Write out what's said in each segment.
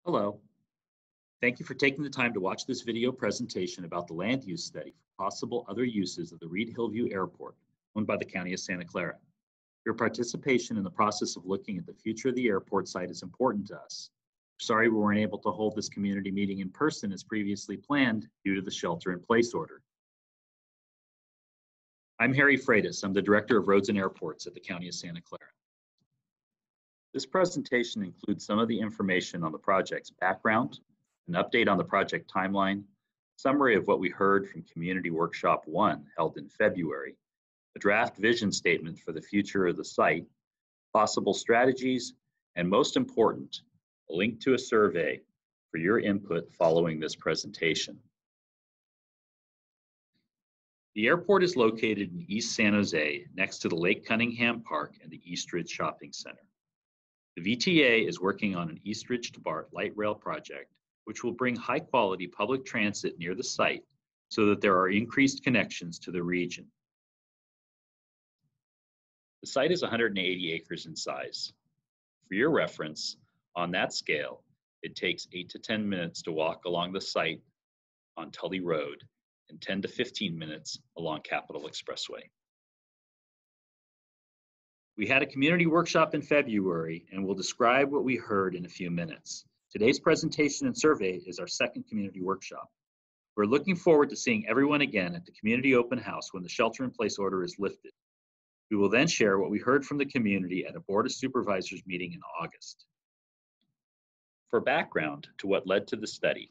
Hello. Thank you for taking the time to watch this video presentation about the land use study for possible other uses of the Reid Hillview Airport, owned by the County of Santa Clara. Your participation in the process of looking at the future of the airport site is important to us. Sorry we weren't able to hold this community meeting in person as previously planned due to the shelter-in-place order. I'm Harry Freitas. I'm the Director of Roads and Airports at the County of Santa Clara. This presentation includes some of the information on the project's background, an update on the project timeline, summary of what we heard from Community Workshop 1 held in February, a draft vision statement for the future of the site, possible strategies, and most important, a link to a survey for your input following this presentation. The airport is located in East San Jose next to the Lake Cunningham Park and the Eastridge Shopping Center. The VTA is working on an Eastridge to BART light rail project, which will bring high-quality public transit near the site so that there are increased connections to the region. The site is 180 acres in size. For your reference, on that scale, it takes 8 to 10 minutes to walk along the site on Tully Road and 10 to 15 minutes along Capitol Expressway. We had a community workshop in February and we'll describe what we heard in a few minutes. Today's presentation and survey is our second community workshop. We're looking forward to seeing everyone again at the community open house when the shelter-in-place order is lifted. We will then share what we heard from the community at a Board of Supervisors meeting in August. For background to what led to the study,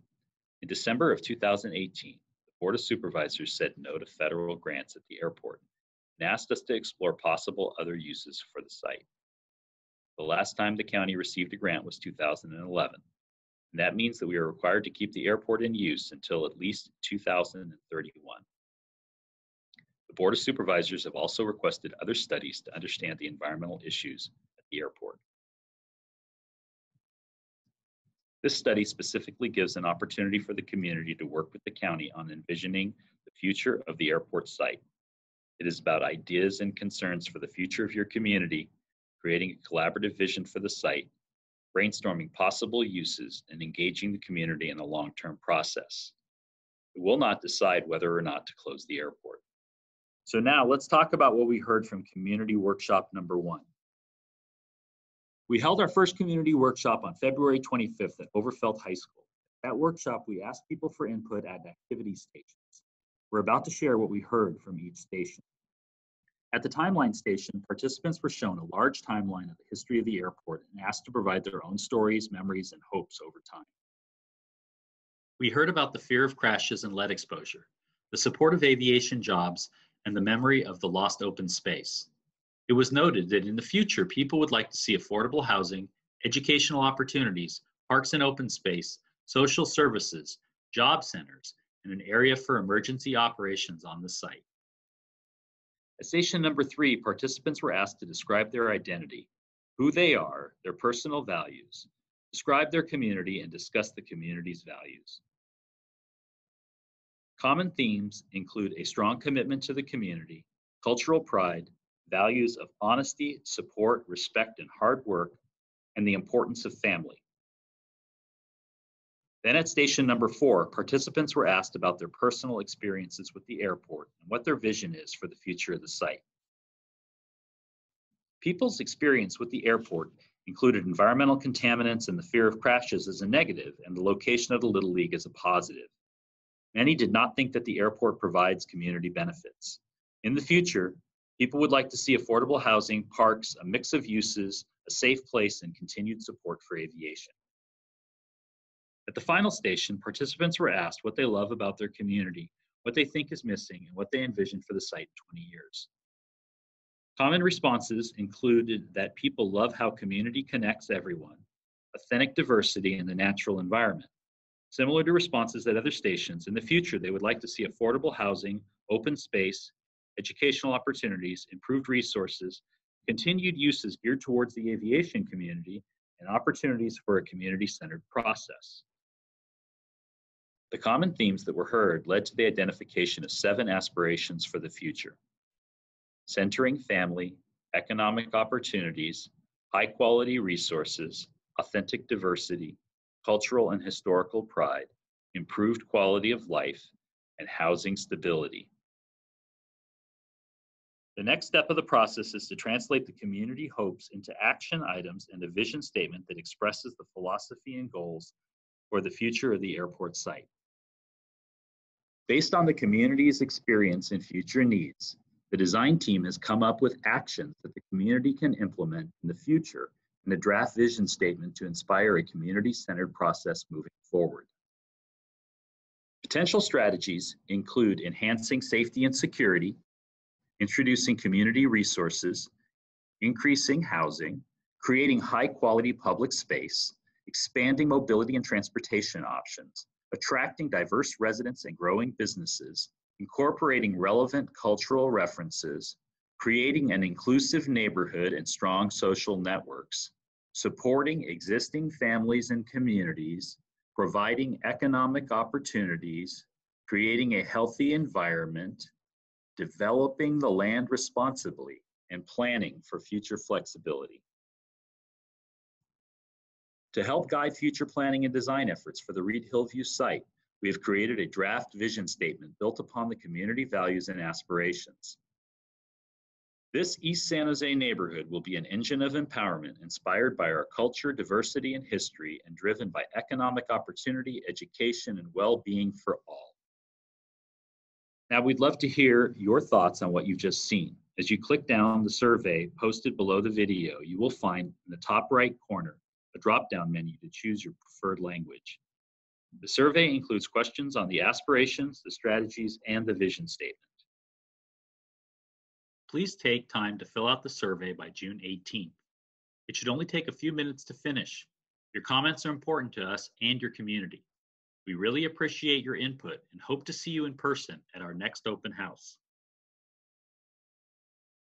in December of 2018, the Board of Supervisors said no to federal grants at the airport and asked us to explore possible other uses for the site. The last time the county received a grant was 2011, and that means that we are required to keep the airport in use until at least 2031. The Board of Supervisors have also requested other studies to understand the environmental issues at the airport. This study specifically gives an opportunity for the community to work with the county on envisioning the future of the airport site. It is about ideas and concerns for the future of your community, creating a collaborative vision for the site, brainstorming possible uses, and engaging the community in a long-term process. It will not decide whether or not to close the airport. So now let's talk about what we heard from Community Workshop number 1. We held our first community workshop on February 25th at Overfelt High School. At that workshop, we asked people for input at activity stations. We're about to share what we heard from each station. At the timeline station, participants were shown a large timeline of the history of the airport and asked to provide their own stories, memories, and hopes over time. We heard about the fear of crashes and lead exposure, the support of aviation jobs, and the memory of the lost open space. It was noted that in the future, people would like to see affordable housing, educational opportunities, parks and open space, social services, job centers, and an area for emergency operations on the site. At station number 3, participants were asked to describe their identity, who they are, their personal values, describe their community, and discuss the community's values. Common themes include a strong commitment to the community, cultural pride, values of honesty, support, respect, and hard work, and the importance of family. Then at station number 4, participants were asked about their personal experiences with the airport and what their vision is for the future of the site. People's experience with the airport included environmental contaminants and the fear of crashes as a negative, and the location of the Little League as a positive. Many did not think that the airport provides community benefits. In the future, people would like to see affordable housing, parks, a mix of uses, a safe place, and continued support for aviation. At the final station, participants were asked what they love about their community, what they think is missing, and what they envision for the site in 20 years. Common responses included that people love how community connects everyone, authentic diversity, and the natural environment. Similar to responses at other stations, in the future they would like to see affordable housing, open space, educational opportunities, improved resources, continued uses geared towards the aviation community, and opportunities for a community-centered process. The common themes that were heard led to the identification of 7 aspirations for the future: centering family, economic opportunities, high-quality resources, authentic diversity, cultural and historical pride, improved quality of life, and housing stability. The next step of the process is to translate the community hopes into action items and a vision statement that expresses the philosophy and goals for the future of the airport site. Based on the community's experience and future needs, the design team has come up with actions that the community can implement in the future and a draft vision statement to inspire a community-centered process moving forward. Potential strategies include enhancing safety and security, introducing community resources, increasing housing, creating high-quality public space, expanding mobility and transportation options, attracting diverse residents and growing businesses, incorporating relevant cultural references, creating an inclusive neighborhood and strong social networks, supporting existing families and communities, providing economic opportunities, creating a healthy environment, developing the land responsibly, and planning for future flexibility. To help guide future planning and design efforts for the Reid Hillview site, we have created a draft vision statement built upon the community values and aspirations. This East San Jose neighborhood will be an engine of empowerment inspired by our culture, diversity, and history, and driven by economic opportunity, education, and well-being for all. Now, we'd love to hear your thoughts on what you've just seen. As you click down the survey posted below the video, you will find in the top right corner a drop-down menu to choose your preferred language. The survey includes questions on the aspirations, the strategies, and the vision statement. Please take time to fill out the survey by June 18th. It should only take a few minutes to finish. Your comments are important to us and your community. We really appreciate your input and hope to see you in person at our next open house.